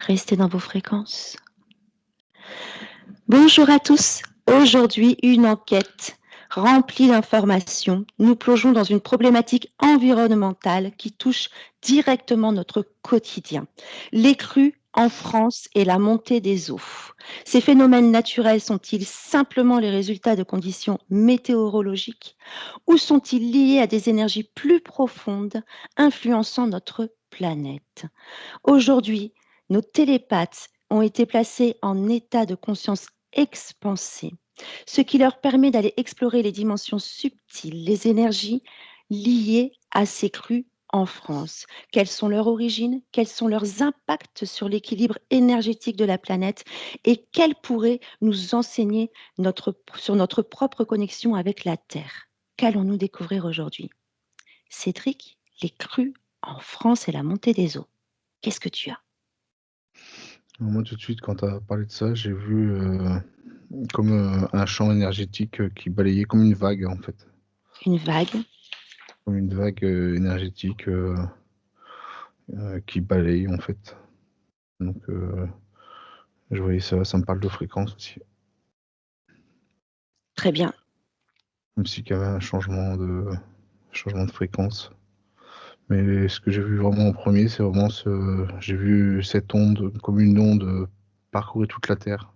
Restez dans vos fréquences. Bonjour à tous. Aujourd'hui, une enquête remplie d'informations. Nous plongeons dans une problématique environnementale qui touche directement notre quotidien. Les crues en France et la montée des eaux. Ces phénomènes naturels sont-ils simplement les résultats de conditions météorologiques ou sont-ils liés à des énergies plus profondes influençant notre planète? Aujourd'hui, nos télépathes ont été placés en état de conscience expansée, ce qui leur permet d'aller explorer les dimensions subtiles, les énergies liées à ces crues en France. Quelles sont leurs origines? Quels sont leurs impacts sur l'équilibre énergétique de la planète? Et quels pourraient nous enseigner sur notre propre connexion avec la Terre? Qu'allons-nous découvrir aujourd'hui? Cédric, les crues en France et la montée des eaux. Qu'est-ce que tu as? Moi, tout de suite, quand tu as parlé de ça, j'ai vu comme un champ énergétique qui balayait comme une vague, en fait. Une vague? Comme une vague énergétique qui balaye, en fait. Donc, je voyais ça, ça me parle de fréquence aussi. Très bien. Comme s'il y avait un changement de fréquence. Mais ce que j'ai vu vraiment en premier, c'est vraiment j'ai vu cette onde comme une onde parcourir toute la Terre.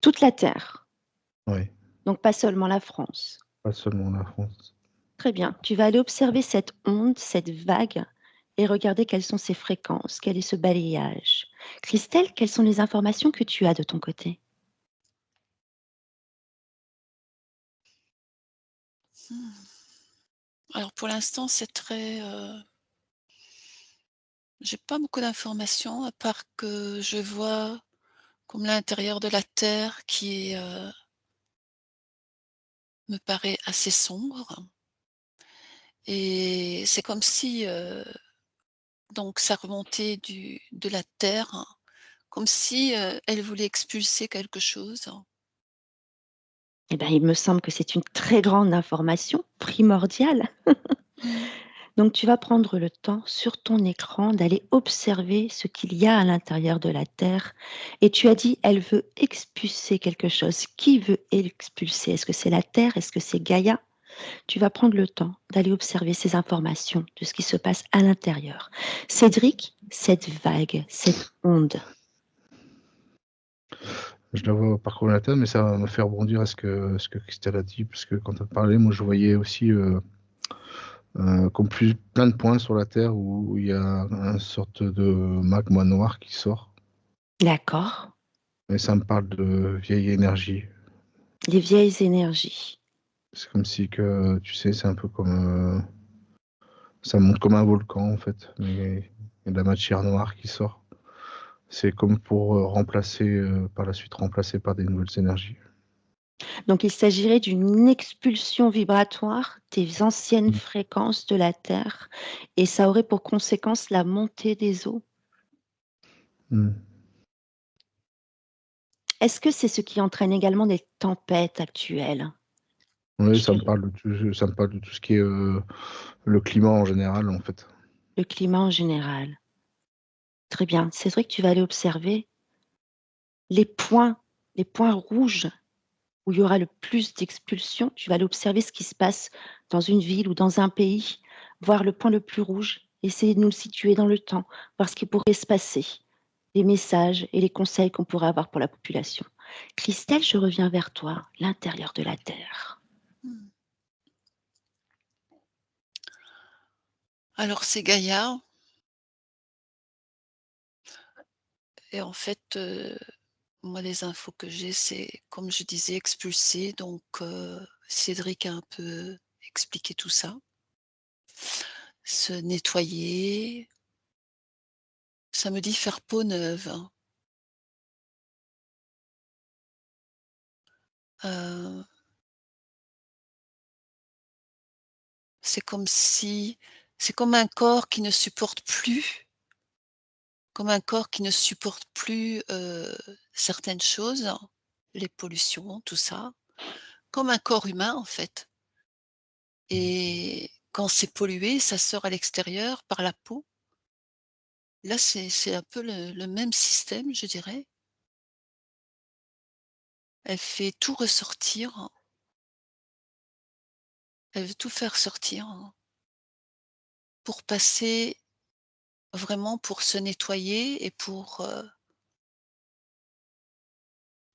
Toute la Terre, Oui, donc pas seulement la France. pas seulement la France. Très bien. Tu vas aller observer cette onde, cette vague, et regarder quelles sont ses fréquences, quel est ce balayage. Christelle, quelles sont les informations que tu as de ton côté? Alors pour l'instant, c'est très, j'ai pas beaucoup d'informations à part que je vois comme l'intérieur de la Terre qui est, me paraît assez sombre et c'est comme si, donc ça remontait de la Terre, comme si, elle voulait expulser quelque chose. Eh bien, il me semble que c'est une très grande information, primordiale. Mmh. Donc, tu vas prendre le temps sur ton écran d'aller observer ce qu'il y a à l'intérieur de la Terre. Et tu as dit, elle veut expulser quelque chose. Qui veut expulser? Est-ce que c'est la Terre? Est-ce que c'est Gaïa? Tu vas prendre le temps d'aller observer ces informations de ce qui se passe à l'intérieur. Cédric, cette vague, cette onde, Je la vois parcourir la Terre, mais ça m'a fait rebondir à ce que Christelle a dit, parce que quand elle parlait, moi je voyais aussi comme plein de points sur la Terre où il y a une sorte de magma noir qui sort. d'accord? Et ça me parle de vieille énergie. Les vieilles énergies. C'est comme si que, tu sais, c'est un peu comme... ça monte comme un volcan en fait, mais il y a de la matière noire qui sort. C'est comme pour remplacer, par la suite remplacer par des nouvelles énergies. Donc, il s'agirait d'une expulsion vibratoire des anciennes Mmh. fréquences de la Terre et ça aurait pour conséquence la montée des eaux. Mmh. Est-ce que c'est ce qui entraîne également des tempêtes actuelles? Oui, Je te ça me parle de tout ce qui est le climat en général en fait. Le climat en général. Très bien. C'est vrai que tu vas aller observer les points, les points rouges où il y aura le plus d'expulsions. Tu vas aller observer ce qui se passe dans une ville ou dans un pays, voir le point le plus rouge, essayer de nous le situer dans le temps, voir ce qui pourrait se passer, les messages et les conseils qu'on pourrait avoir pour la population. Christelle, je reviens vers toi, l'intérieur de la Terre. Mmh. Alors c'est Gaïa et en fait, moi les infos que j'ai, c'est comme je disais expulser donc Cédric a un peu expliqué tout ça. Se nettoyer, ça me dit faire peau neuve, hein. Heu, c'est comme si c'est comme un corps qui ne supporte plus, comme un corps qui ne supporte plus, certaines choses, les pollutions, tout ça, comme un corps humain en fait et quand c'est pollué, ça sort à l'extérieur par la peau Là, c'est un peu le même système, je dirais. Elle fait tout ressortir, elle veut tout faire sortir pour passer vraiment pour se nettoyer et pour,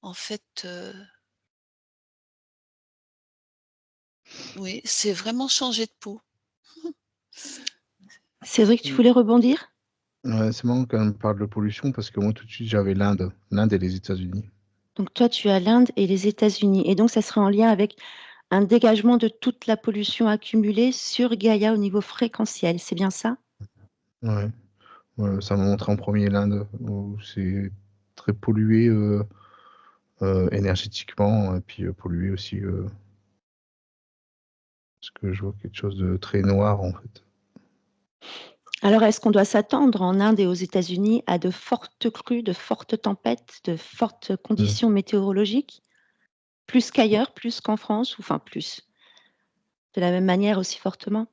en fait, oui, c'est vraiment changer de peau. Cédric, tu Mmh. voulais rebondir? Ouais, c'est marrant quand on parle de pollution parce que moi tout de suite j'avais l'Inde et les États-Unis. Donc toi, tu as l'Inde et les États-Unis et donc ça serait en lien avec un dégagement de toute la pollution accumulée sur Gaïa au niveau fréquentiel, c'est bien ça? Ouais, ouais, ça m'a montré en premier l'Inde où c'est très pollué, énergétiquement et puis, pollué aussi, parce que je vois quelque chose de très noir en fait. Alors est-ce qu'on doit s'attendre en Inde et aux États-Unis à de fortes crues, de fortes tempêtes, de fortes Mmh. conditions météorologiques? Plus qu'ailleurs, plus qu'en France ou enfin plus? De la même manière aussi fortement?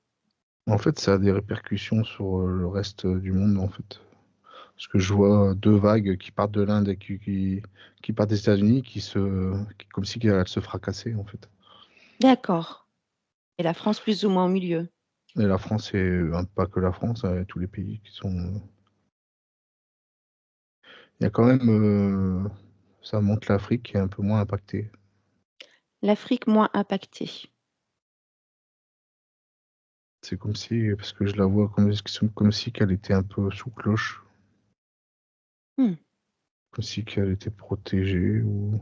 En fait, ça a des répercussions sur, le reste, du monde en fait. Parce que je vois 2 vagues qui partent de l'Inde et qui partent des États-Unis qui comme si elles se fracassaient en fait. D'accord et la France plus ou moins au milieu? Et la France et pas que la France, tous les pays qui sont, il y a quand même, ça montre l'Afrique qui est un peu moins impactée. L'Afrique moins impactée. C'est comme si parce que je la vois comme si qu'elle était un peu sous cloche, Mmh. comme si qu'elle était protégée ou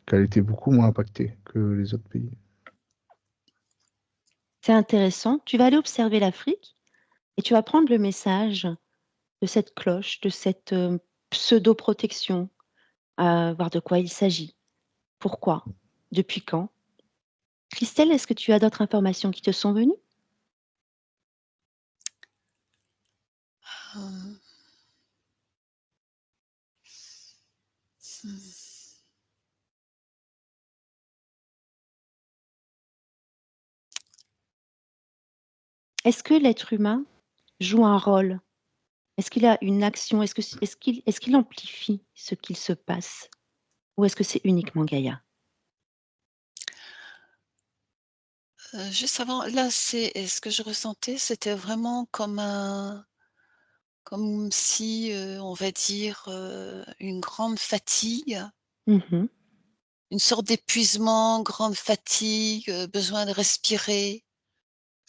qu'elle était beaucoup moins impactée que les autres pays. C'est intéressant. Tu vas aller observer l'Afrique et tu vas prendre le message de cette cloche, de cette, pseudo-protection, voir de quoi il s'agit. Pourquoi? Depuis quand? Christelle, est-ce que tu as d'autres informations qui te sont venues? Hem, mmh. Est-ce que l'être humain joue un rôle? Est-ce qu'il a une action? Est-ce qu'il amplifie ce qu'il se passe? Ou est-ce que c'est uniquement Gaïa? Juste avant, là, c'est et ce que je ressentais, c'était vraiment comme si, on va dire, une grande fatigue, Mmh. une sorte d'épuisement, grande fatigue, besoin de respirer.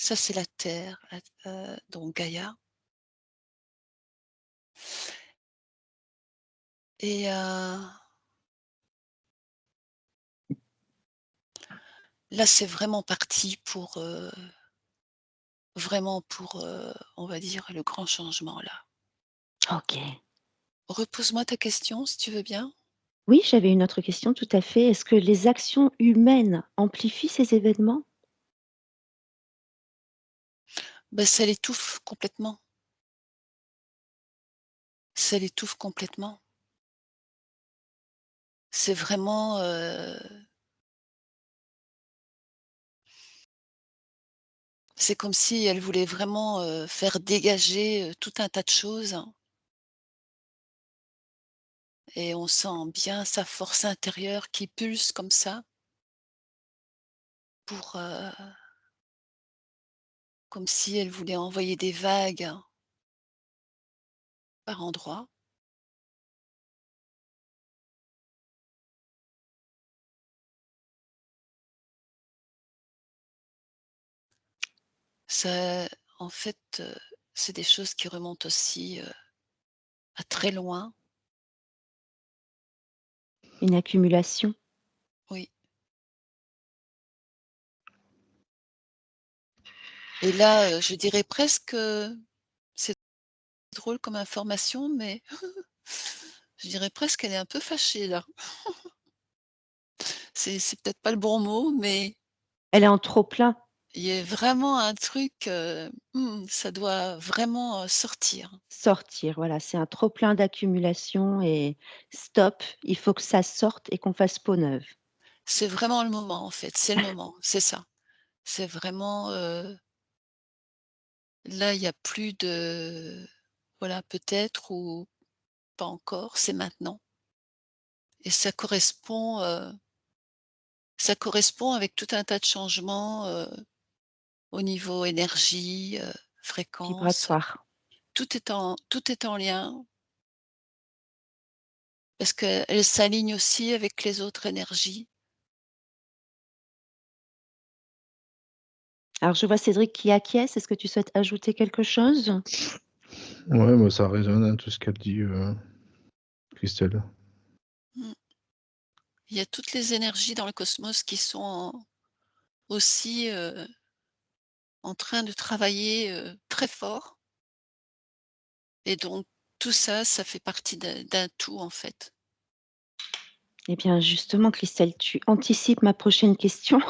Ça, c'est la terre, donc Gaïa et là, c'est vraiment parti pour, vraiment pour, on va dire, le grand changement, là. OK. Repose-moi ta question, si tu veux bien. Oui, j'avais une autre question, tout à fait. Est-ce que les actions humaines amplifient ces événements? Bah, ça l'étouffe complètement, ça l'étouffe complètement. C'est vraiment, c'est comme si elle voulait vraiment, faire dégager, tout un tas de choses et on sent bien sa force intérieure qui pulse comme ça pour, comme si elle voulait envoyer des vagues par endroits. Ça en fait, c'est des choses qui remontent aussi, à très loin. Une accumulation? Oui et là, je dirais presque, c'est drôle comme information, mais je dirais presque qu'elle est un peu fâchée là. C'est peut-être pas le bon mot, mais Elle est en trop plein? il y a vraiment un truc, ça doit vraiment, sortir. Sortir, voilà, c'est un trop plein d'accumulation et stop, il faut que ça sorte et qu'on fasse peau neuve. C'est vraiment le moment en fait, c'est le moment, c'est ça. C'est vraiment, là, il y a plus de Voilà, peut-être ou pas encore, c'est maintenant et ça correspond avec tout un tas de changements, au niveau énergie, fréquence, Vibratoire. tout est en lien parce qu'elle s'aligne aussi avec les autres énergies. Alors je vois Cédric qui acquiesce. Est-ce que tu souhaites ajouter quelque chose? Ouais, bah, ça résonne, hein, tout ce qu'elle dit, Christelle. Mmh. Il y a toutes les énergies dans le cosmos qui sont aussi, en train de travailler, très fort et donc tout ça, ça fait partie d'un tout, en fait. Eh bien, justement, Christelle, tu anticipes ma prochaine question.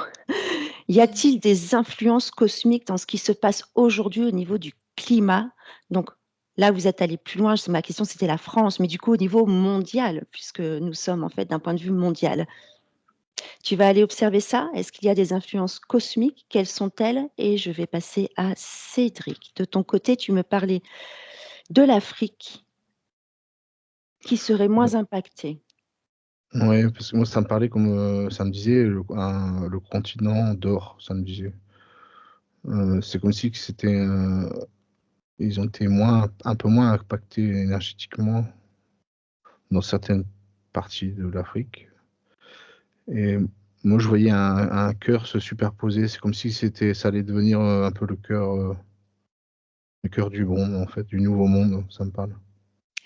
Y Mmh. a-t-il des influences cosmiques dans ce qui se passe aujourd'hui au niveau du climat? Donc là, vous êtes allé plus loin, ma question c'était la France, mais du coup au niveau mondial, puisque nous sommes en fait d'un point de vue mondial. Tu vas aller observer ça? Est-ce qu'il y a des influences cosmiques? Quelles sont-elles? Et je vais passer à Cédric. De ton côté, tu me parlais de l'Afrique qui serait Ouais, moins impactée. ouais, parce que moi, ça me parlait comme, ça me disait le continent d'or, ça me disait. C'est comme si que c'était, ils ont été un peu moins impactés énergétiquement dans certaines parties de l'Afrique et moi, je voyais un cœur se superposer. C'est comme si ça allait devenir, un peu le cœur du monde, en fait, du nouveau monde, ça me parle.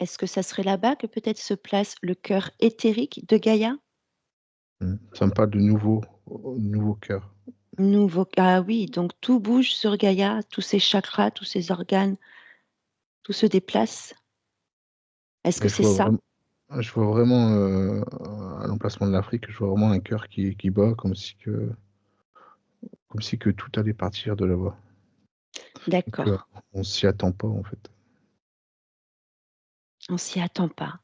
Est-ce que ça serait là-bas que peut-être se place le cœur éthérique de Gaïa? Ça me parle de nouveau cœur Nouveau Ah oui, donc tout bouge sur Gaïa, tous ces chakras, tous ces organes, tout se déplace. Est-ce que et c'est ça? je vois vraiment, à l'emplacement de l'Afrique, je vois vraiment un cœur qui bat comme si que tout allait partir de là-bas et D'accord, qu'on s'y attend pas, en fait. on s'y attend pas.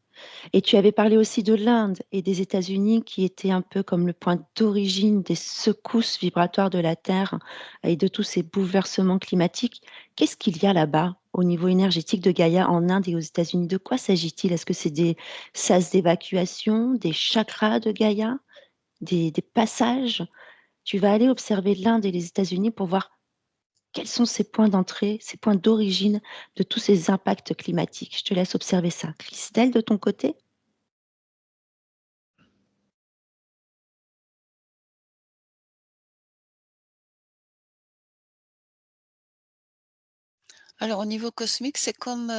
Et tu avais parlé aussi de l'Inde et des États-Unis qui étaient un peu comme le point d'origine des secousses vibratoires de la Terre et de tous ces bouleversements climatiques. Qu'est-ce qu'il y a là-bas au niveau énergétique de Gaïa en Inde et aux États-Unis? De quoi s'agit-il? Est-ce que c'est des sas d'évacuation, des chakras de Gaïa, des passages? Tu vas aller observer l'Inde et les États-Unis pour voir quels sont ces points d'entrée, ces points d'origine de tous ces impacts climatiques. Je te laisse observer ça. Christelle, de ton côté? Alors au niveau cosmique, c'est comme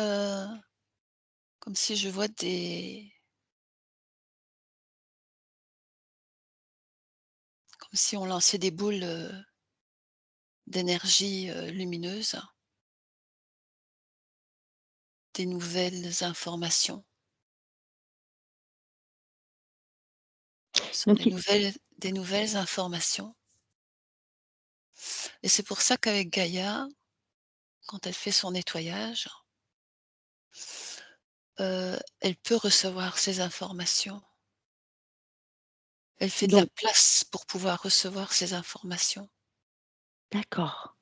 si je vois comme si on lançait des boules, d'énergie, lumineuse, des nouvelles informations. Ce sont Donc, des nouvelles informations et c'est pour ça qu'avec Gaïa, quand elle fait son nettoyage, elle peut recevoir ces informations. Elle fait de la donc place pour pouvoir recevoir ces informations. d'accord.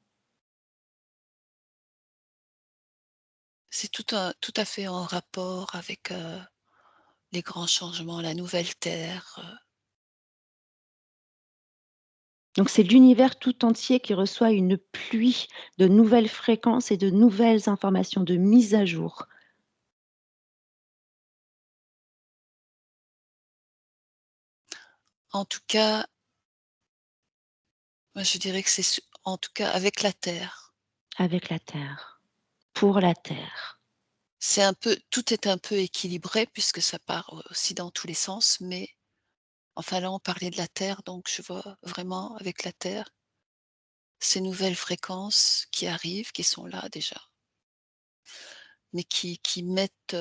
C'est tout à fait en rapport avec, les grands changements, la nouvelle terre, Donc c'est l'univers tout entier qui reçoit une pluie de nouvelles fréquences et de nouvelles informations, de mise à jour. en tout cas, moi je dirais que en tout cas avec la terre. Avec la Terre, pour la Terre. Tout est un peu équilibré puisque ça part aussi dans tous les sens, mais enfin là on parlait de la terre, donc je vois vraiment avec la terre, ces nouvelles fréquences qui arrivent, qui sont là déjà, mais qui mettent,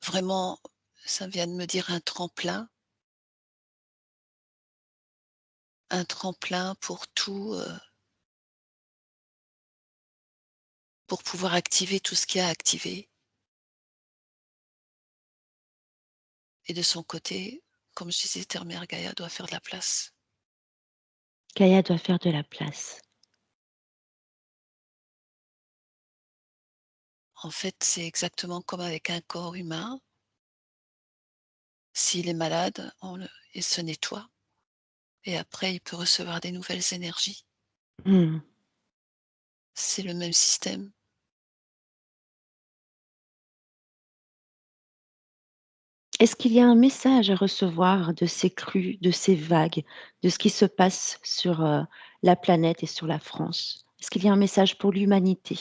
vraiment, ça vient de me dire un tremplin pour tout, pour pouvoir activer tout ce qu'il y a à activer et de son côté, comme je disais, Terre Mère Gaïa doit faire de la place. Gaïa doit faire de la place. En fait, c'est exactement comme avec un corps humain. S'il est malade, il se nettoie et après il peut recevoir des nouvelles énergies. Mmh. C'est le même système. Est-ce qu'il y a un message à recevoir de ces crues, de ces vagues, de ce qui se passe sur, la planète et sur la France? Est-ce qu'il y a un message pour l'humanité?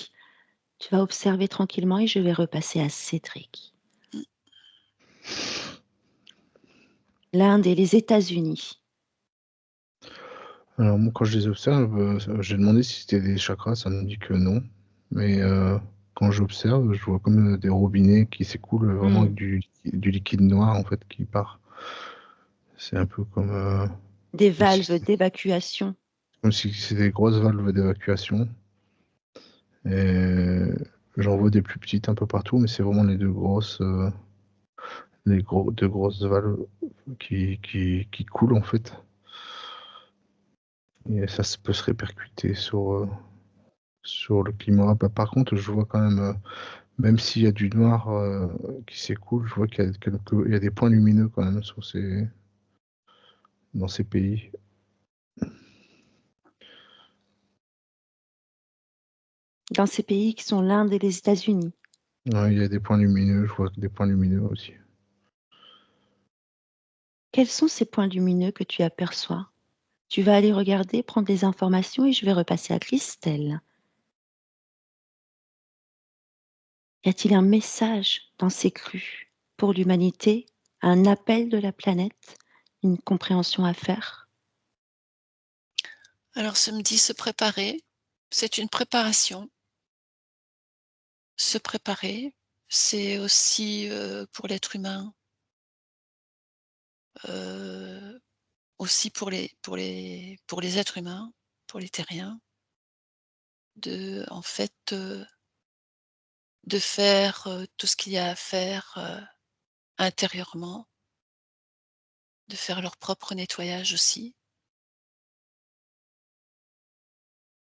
Tu vas observer tranquillement et je vais repasser à Cédric. Mmh. L'Inde et les États-Unis. Alors moi, quand je les observe, j'ai demandé si c'était des chakras, ça me dit que non. Mais quand j'observe, je vois comme des robinets qui s'écoulent vraiment avec Mmh. du liquide noir en fait qui part. C'est un peu Des comme si valves d'évacuation. c'était des grosses valves d'évacuation. Et j'en vois des plus petites un peu partout, mais c'est vraiment les deux grosses, deux grosses valves qui coulent en fait. Et ça peut se répercuter sur le climat. Bah, par contre, je vois quand même s'il y a du noir qui s'écoule, je vois il y a des points lumineux quand même dans ces pays. Dans ces pays qui sont l'Inde et les États-Unis. Ouais, il y a des points lumineux, je vois des points lumineux aussi. Quels sont ces points lumineux que tu aperçois? Tu vas aller regarder, prendre des informations et je vais repasser à Christelle. Y a-t-il un message dans ces crues pour l'humanité? Un appel de la planète? Une compréhension à faire? Alors ça me dit se préparer, c'est une préparation. Se préparer, c'est aussi, pour l'être humain, heu, aussi pour les êtres humains, pour les terriens, en fait, de faire, tout ce qu'il y a à faire, intérieurement, de faire leur propre nettoyage aussi.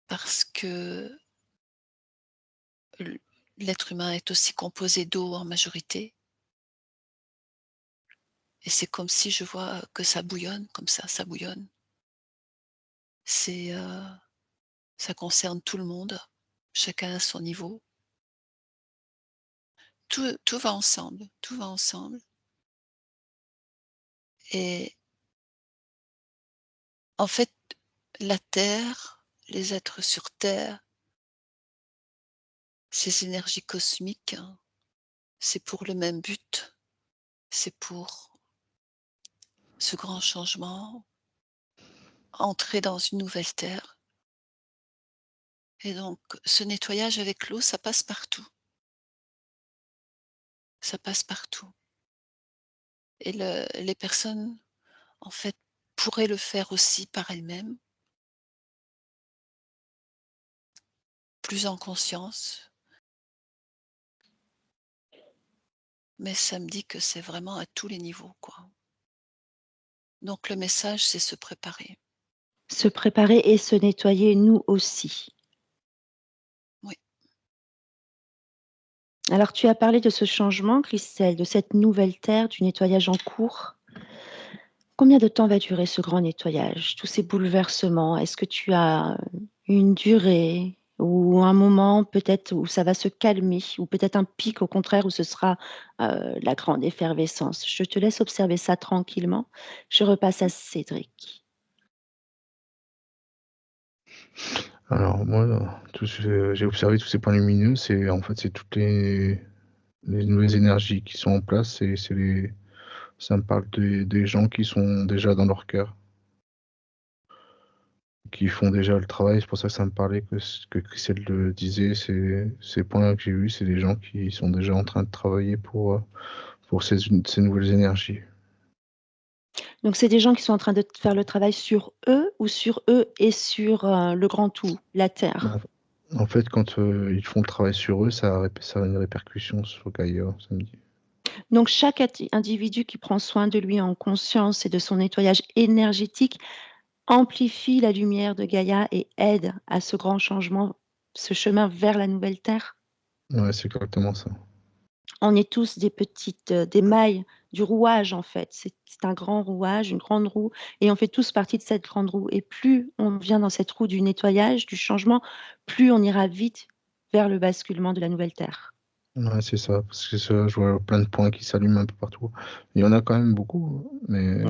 Parce que l l'être humain est aussi composé d'eau en majorité et c'est comme si je vois que ça bouillonne comme ça bouillonne. C'est, ça concerne tout le monde, chacun à son niveau. Tout va ensemble, tout va ensemble et en fait, la terre, les êtres sur terre, ces énergies cosmiques, hein, c'est pour le même but, c'est pour ce grand changement, entrer dans une nouvelle terre et donc ce nettoyage avec l'eau, ça passe partout, ça passe partout et les personnes, en fait, pourraient le faire aussi par elles-mêmes, plus en conscience, mais ça me dit que c'est vraiment à tous les niveaux, quoi. Donc le message, c'est se préparer. Se préparer et se nettoyer, nous aussi. Oui. Alors tu as parlé de ce changement, Christelle, de cette nouvelle terre, du nettoyage en cours. Combien de temps va durer ce grand nettoyage? Tous ces bouleversements, est-ce que tu as une durée ou un moment peut-être où ça va se calmer ou peut-être un pic au contraire où ce sera, la grande effervescence? Je te laisse observer ça tranquillement. Je repasse à Cédric. Alors moi, j'ai observé tous ces points lumineux, c'est toutes les nouvelles énergies qui sont en place et ça me parle des gens qui sont déjà dans leur cœur, qui font déjà le travail. C'est pour ça que ça me parlait que ce que Christelle le disait, ces points-là que j'ai vus, c'est des gens qui sont déjà en train de travailler pour ces nouvelles énergies. Donc c'est des gens qui sont en train de faire le travail sur eux ou sur eux et sur, le grand tout, la Bah, terre? en fait, quand, ils font le travail sur eux, ça a une répercussion sur Gaïa, ça me dit. Donc chaque individu qui prend soin de lui en conscience et de son nettoyage énergétique amplifie la lumière de Gaïa et aide à ce grand changement, ce chemin vers la nouvelle terre? Ouais, c'est exactement ça. On est tous des mailles du rouage, en fait. C'est un grand rouage, une grande roue, et on fait tous partie de cette grande roue. Et plus on vient dans cette roue du nettoyage, du changement, plus on ira vite vers le basculement de la nouvelle Terre. Ouais, c'est ça, parce que ça, je vois plein de points qui s'allument un peu partout. Il y en a quand même beaucoup, mais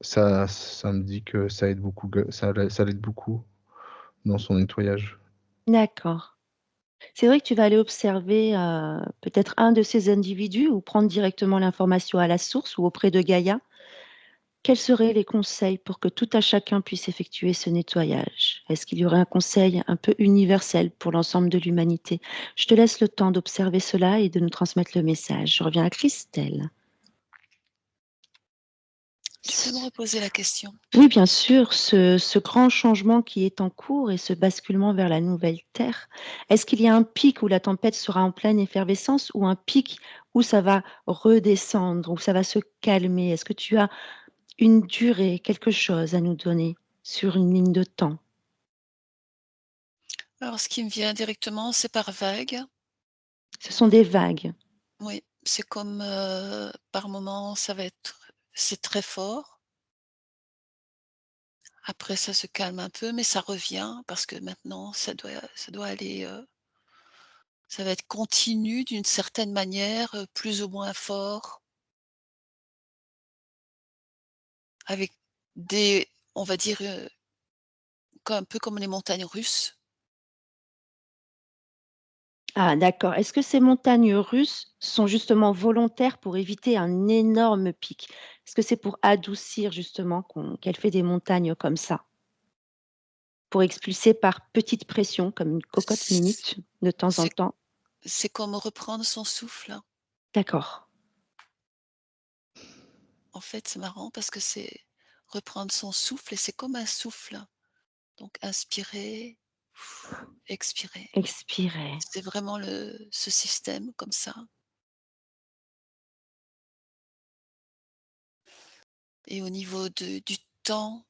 ça me dit que ça aide beaucoup, ça l'aide beaucoup dans son nettoyage. D'accord. C'est vrai que tu vas aller observer peut-être un de ces individus ou prendre directement l'information à la source ou auprès de Gaïa. Quels seraient les conseils pour que tout à chacun puisse effectuer ce nettoyage? Est-ce qu'il y aurait un conseil un peu universel pour l'ensemble de l'humanité? Je te laisse le temps d'observer cela et de nous transmettre le message. Je reviens à Christelle. Tu peux me reposer la question? Oui, bien sûr, ce grand changement qui est en cours et ce basculement vers la nouvelle Terre, est-ce qu'il y a un pic où la tempête sera en pleine effervescence ou un pic où ça va redescendre, où ça va se calmer? Est-ce que tu as une durée, quelque chose à nous donner sur une ligne de temps? Alors ce qui me vient directement, c'est par vague. Ce sont des vagues. Oui, c'est comme, par moments, c'est très fort. Après ça se calme un peu, mais ça revient parce que maintenant ça doit aller, ça va être continu d'une certaine manière, plus ou moins fort, avec des on va dire, un peu comme les montagnes russes. Ah, d'accord. Est-ce que ces montagnes russes sont justement volontaires pour éviter un énorme pic? Est-ce que c'est pour adoucir justement qu'elle fait des montagnes comme ça? Pour expulser par petite pression, comme une cocotte C minute, de temps en c'est temps? c'est comme reprendre son souffle. D'accord, En fait, c'est marrant parce que c'est reprendre son souffle et c'est comme un souffle. Donc inspirer, expirer. expirer. C'est vraiment ce système comme ça. Et au niveau du temps,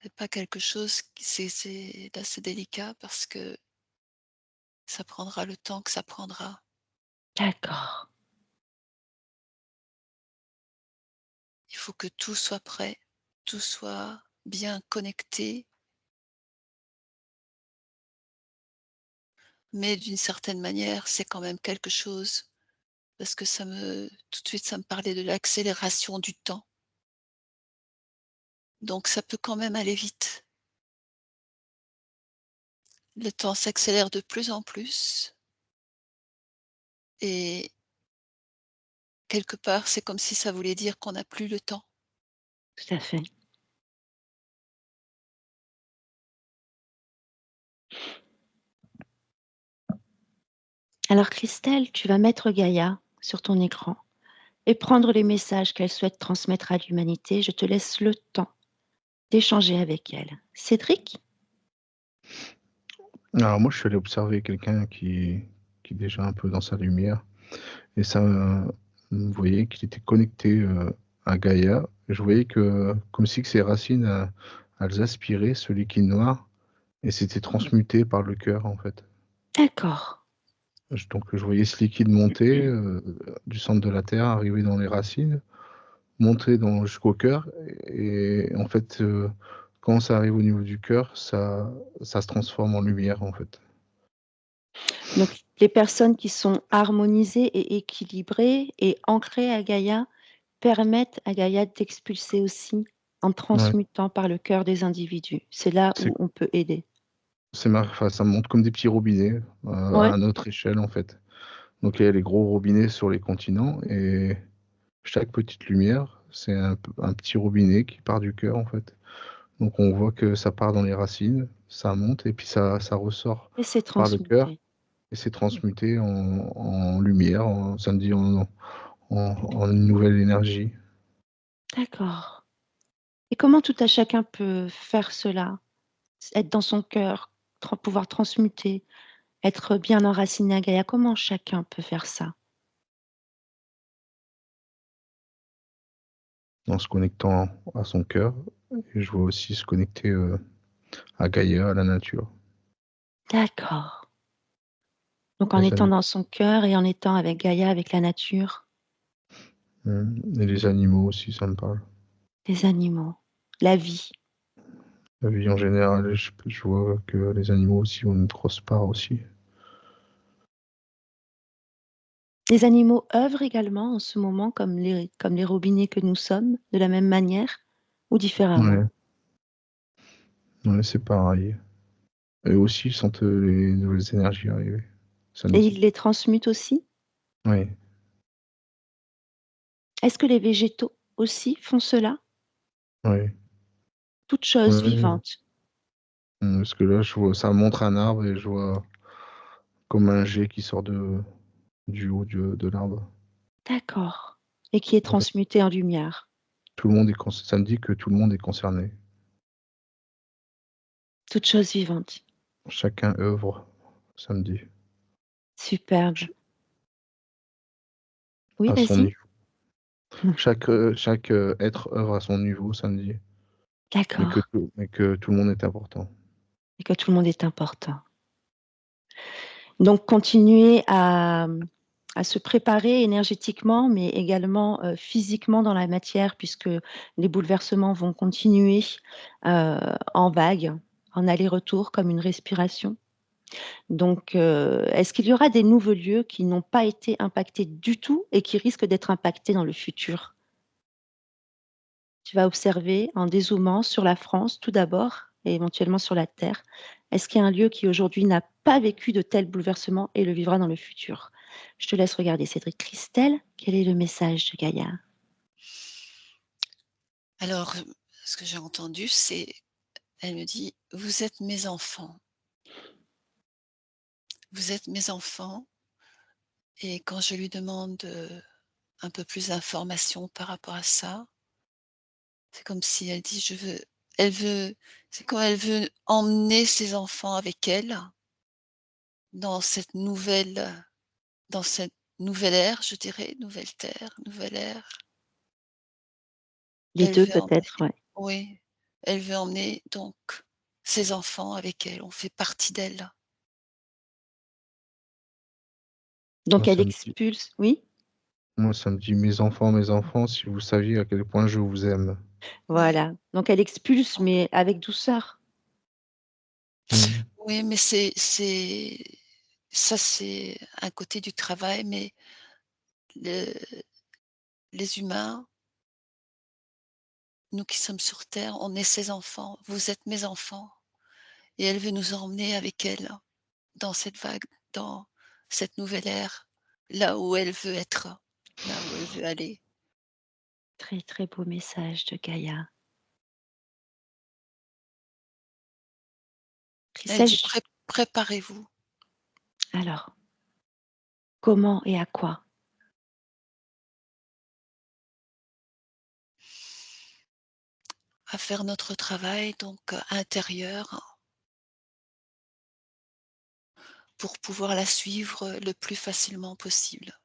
c'est pas quelque chose qui c'est assez délicat parce que ça prendra le temps que ça prendra. D'accord. Il faut que tout soit prêt, tout soit bien connecté, mais d'une certaine manière, c'est quand même quelque chose parce que tout de suite, ça me parlait de l'accélération du temps. Donc ça peut quand même aller vite. Le temps s'accélère de plus en plus et quelque part, c'est comme si ça voulait dire qu'on n'a plus le temps. Tout à fait. Alors Christelle, tu vas mettre Gaïa sur ton écran et prendre les messages qu'elle souhaite transmettre à l'humanité. Je te laisse le temps d'échanger avec elle. Cédric? Alors moi, je suis allé observer quelqu'un qui est déjà un peu dans sa lumière, et ça, vous voyez qu'il était connecté à Gaïa. Je voyais que, comme si que ses racines, elles aspiraient ce liquide noir, et c'était transmuté par le cœur, en fait. D'accord. Donc je voyais ce liquide monter du centre de la Terre, arriver dans les racines, monter jusqu'au cœur, et en fait, quand ça arrive au niveau du cœur, ça se transforme en lumière, en fait. Donc les personnes qui sont harmonisées et équilibrées et ancrées à Gaïa permettent à Gaïa d'expulser aussi en Ouais, transmutant par le cœur des individus. C'est là c'est où on peut aider. enfin, ça monte comme des petits robinets, Ouais, à notre échelle, en fait. Donc il y a les gros robinets sur les continents, et chaque petite lumière, c'est un petit robinet qui part du cœur, en fait. Donc on voit que ça part dans les racines, ça monte, et puis ça ressort et c'est par le cœur, transmuté. et c'est transmuté en lumière, ça me dit en une nouvelle énergie. D'accord. Et comment tout à chacun peut faire cela? Être dans son cœur, pouvoir transmuter, être bien enraciné à Gaïa. Comment chacun peut faire ça? En se connectant à son cœur, et je vois aussi se connecter, à Gaïa, à la nature. D'accord. Donc en Les étant animaux. dans son cœur et en étant avec Gaïa, avec la nature, Et les animaux aussi, ça me parle. les animaux, la vie. La vie en général, je vois que les animaux aussi ont une grosse part aussi. Les animaux œuvrent également en ce moment comme les robinets que nous sommes, de la même manière ou différemment? Ouais, c'est pareil. Et aussi, ils sentent les nouvelles énergies arriver. Ça nous Et dit. ils les transmutent aussi? Oui, Est-ce que les végétaux aussi font cela? oui. Toutes choses Ouais, vivantes. parce que là, je vois, ça montre un arbre et je vois comme un jet qui sort du haut de l'arbre. D'accord. Et qui est En fait, transmuté en lumière. tout le monde est ça me dit que tout le monde est concerné. Toutes choses vivantes. Chacun œuvre, ça me dit, Superbe. Ch- Oui, à son vas-y. niveau. Chaque être œuvre à son niveau, ça me dit. D'accord. Mais que tout le monde est important. Et que tout le monde est important. Donc, continuer à se préparer énergétiquement, mais également physiquement dans la matière, puisque les bouleversements vont continuer en vagues, en aller-retour, comme une respiration. Donc, est-ce qu'il y aura des nouveaux lieux qui n'ont pas été impactés du tout et qui risquent d'être impactés dans le futur? Tu vas observer en dézoomant sur la France tout d'abord et éventuellement sur la Terre. Est-ce qu'il y a un lieu qui aujourd'hui n'a pas vécu de tels bouleversements et le vivra dans le futur? Je te laisse regarder Cédric. Christelle, quel est le message de Gaïa? Alors, ce que j'ai entendu, c'est, elle me dit: «Vous êtes mes enfants. Vous êtes mes enfants», et quand je lui demande, un peu plus d'informations par rapport à ça, c'est comme si elle dit: «Je veux», elle veut, c'est comme elle veut emmener ses enfants avec elle dans cette nouvelle, dans cette nouvelle ère, je dirais, nouvelle terre, nouvelle ère. Les Elle deux veut emmener, peut-être, ouais. oui, elle veut emmener donc ses enfants avec elle, on fait partie d'elle. Moi, Donc elle ça me dit, expulse, oui? moi, ça me dit, mes enfants, si vous saviez à quel point je vous aime. Oui, Voilà. Donc elle expulse, mais avec douceur. Mm. oui, mais ça, c'est un côté du travail, mais le les humains, nous qui sommes sur terre, on est ses enfants. Vous êtes mes enfants, et elle veut nous emmener avec elle dans cette vague, dans cette nouvelle ère, là où elle veut être, là où elle veut aller. Très, très beau message de Gaïa. Elle Christelle, dit: Préparez-vous alors, comment et à quoi? à faire notre travail donc intérieur, pour pouvoir la suivre le plus facilement possible.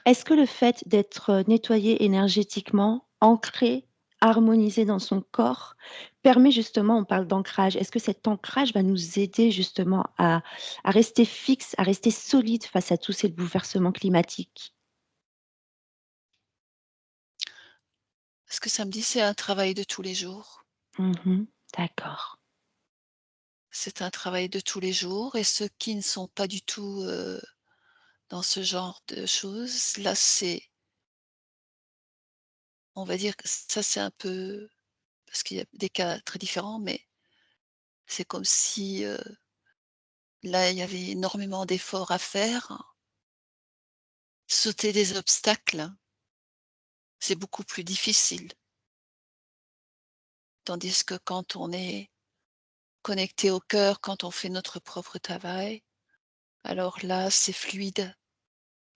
Est-ce que le fait d'être nettoyé énergétiquement, ancré, harmonisé dans son corps, permet justement, on parle d'ancrage, est-ce que cet ancrage va nous aider justement à rester fixe, à rester solide face à tous ces bouleversements climatiques? Ce que ça me dit, c'est un travail de tous les jours. Mmh. D'accord. C'est un travail de tous les jours, et ceux qui ne sont pas du tout, dans ce genre de choses, là, c'est, on va dire que ça, c'est un peu, parce qu'il y a des cas très différents, mais c'est comme si, là, il y avait énormément d'efforts à faire. Sauter des obstacles, c'est beaucoup plus difficile. Tandis que quand on est connecté au cœur, quand on fait notre propre travail, alors là, c'est fluide,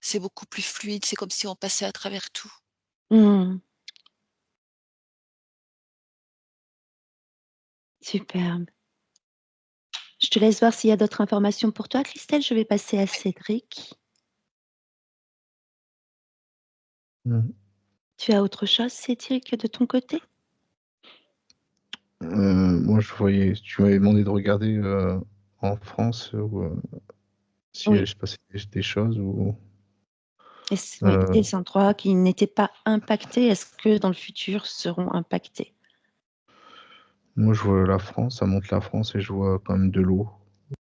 c'est beaucoup plus fluide, c'est comme si on passait à travers tout. Mmh, superbe. Je te laisse voir s'il y a d'autres informations pour toi, Christelle. Je vais passer à Cédric. Mm. Tu as autre chose, Cédric, de ton côté? Moi, tu m'avais demandé de regarder en France si Oui, il se passait des choses ou. oui, euh, des endroits qui n'étaient pas impactés, est-ce que dans le futur seront impactés? Moi, je vois la France, ça montre la France et je vois quand même de l'eau,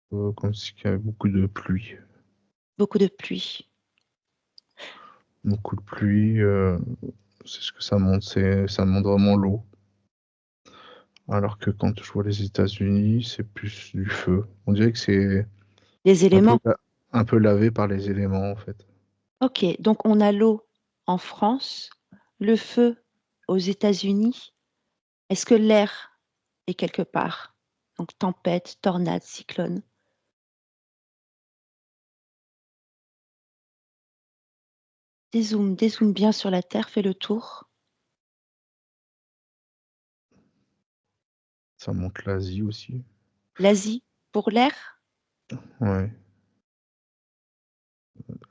comme s'il y avait beaucoup de pluie. Beaucoup de pluie. Beaucoup de pluie, c'est ce que ça montre, ça montre vraiment l'eau. Alors que quand je vois les États-Unis, c'est plus du feu. On dirait que c'est Les un peu, éléments. un peu lavé par les éléments, en fait. Ok, donc on a l'eau en France, le feu aux États-Unis. Est-ce que l'air est quelque part? Donc tempête, tornade, cyclone. Dézoome bien sur la Terre, fais le tour. Ça montre l'Asie aussi. L'Asie pour l'air? Ouais,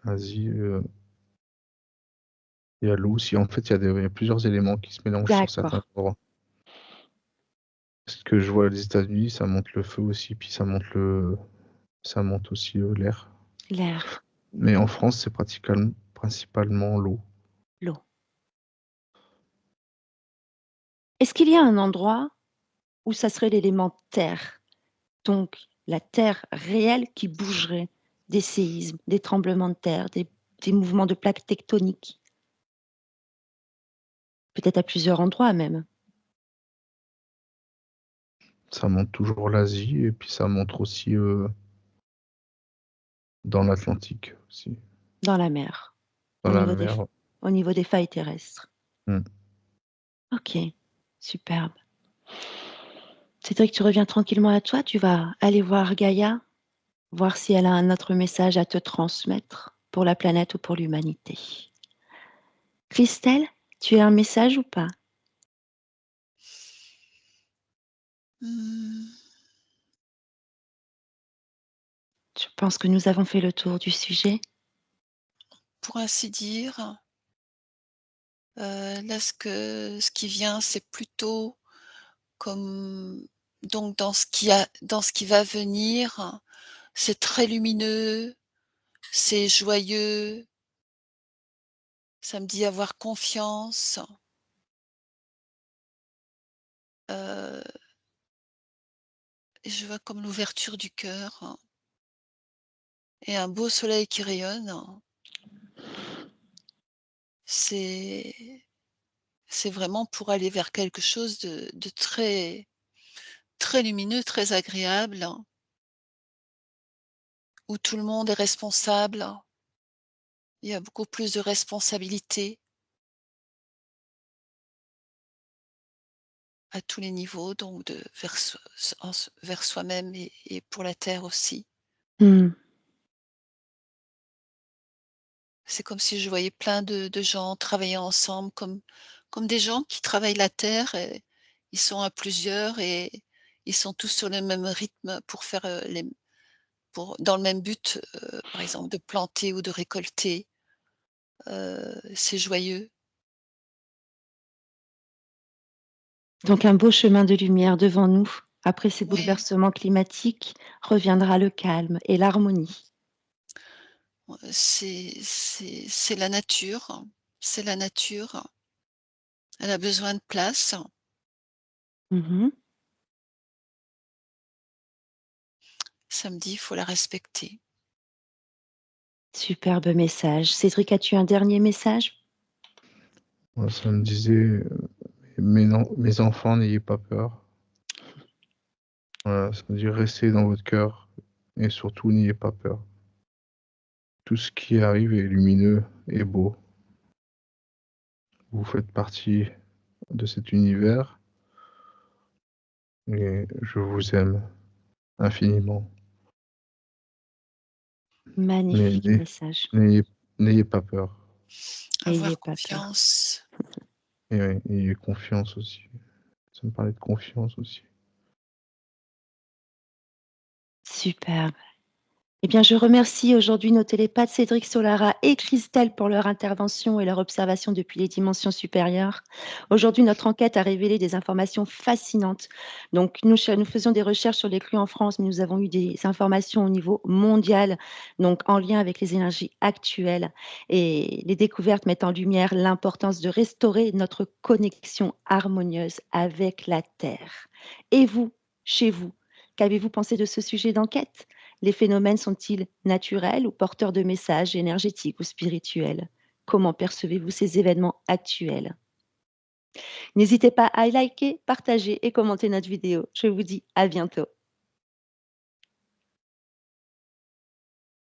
Asie, il y a l'eau aussi. En fait, il y a plusieurs éléments qui se mélangent sur certains D'accord, endroits. Ce que je vois aux États-Unis, ça montre le feu aussi, puis ça monte aussi l'air. l'air, Mais en France, c'est principalement l'eau. l'eau. Est-ce qu'il y a un endroit où ça serait l'élément terre? Donc la terre réelle qui bougerait, des séismes, des tremblements de terre, des mouvements de plaques tectoniques, peut-être à plusieurs endroits même, Ça montre toujours l'Asie et puis ça montre aussi dans l'Atlantique aussi, dans la mer, dans la mer. au niveau des failles terrestres. Hmm. Ok, superbe. Cédric, tu reviens tranquillement à toi, tu vas aller voir Gaïa, voir si elle a un autre message à te transmettre pour la planète ou pour l'humanité. Christelle, tu as un message ou pas? Hmm, Je pense que nous avons fait le tour du sujet. pour ainsi dire, là, ce qui vient, c'est plutôt comme donc dans ce qui va venir, c'est très lumineux, c'est joyeux, ça me dit avoir confiance, heu et je vois comme l'ouverture du cœur et un beau soleil qui rayonne. C'est c'est vraiment pour aller vers quelque chose de très très lumineux, très agréable, où tout le monde est responsable. Il y a beaucoup plus de responsabilités à tous les niveaux, donc de vers soi-même et pour la terre aussi. Hmm. C'est comme si je voyais plein de gens travailler ensemble comme des gens qui travaillent la terre et ils sont à plusieurs et ils sont tous sur le même rythme pour faire, les pour dans le même but, par exemple de planter ou de récolter. C'est joyeux. Donc un beau chemin de lumière devant nous. Après ces Oui, bouleversements climatiques, reviendra le calme et l'harmonie. c'est la nature, c'est la nature. Elle a besoin de place. Mhm. Samedi, il faut la respecter. Superbe message. Cédric, as-tu un dernier message? Moi, ça me disait, mes enfants, n'ayez pas peur. Voilà, ça veut dire restez dans votre cœur et surtout n'ayez pas peur. Tout ce qui arrive est lumineux et beau. Vous faites partie de cet univers et je vous aime infiniment. Mais Magnifique message. n'ayez n'ayez pas peur N'ayez Avoir pas peur. confiance. et ouais, ayez confiance aussi. Ça me parlait de confiance aussi. Superbe. Eh bien, je remercie aujourd'hui nos télépathes Cédric Solara et Christelle pour leur intervention et leur observation depuis les dimensions supérieures. Aujourd'hui, notre enquête a révélé des informations fascinantes. Donc, nous faisions des recherches sur les crues en France, mais nous avons eu des informations au niveau mondial, donc en lien avec les énergies actuelles. Et les découvertes mettent en lumière l'importance de restaurer notre connexion harmonieuse avec la Terre. Et vous, chez vous, qu'avez-vous pensé de ce sujet d'enquête? Les phénomènes sont-ils naturels ou porteurs de messages énergétiques ou spirituels? Comment percevez-vous ces événements actuels? N'hésitez pas à liker, partager et commenter notre vidéo. Je vous dis à bientôt.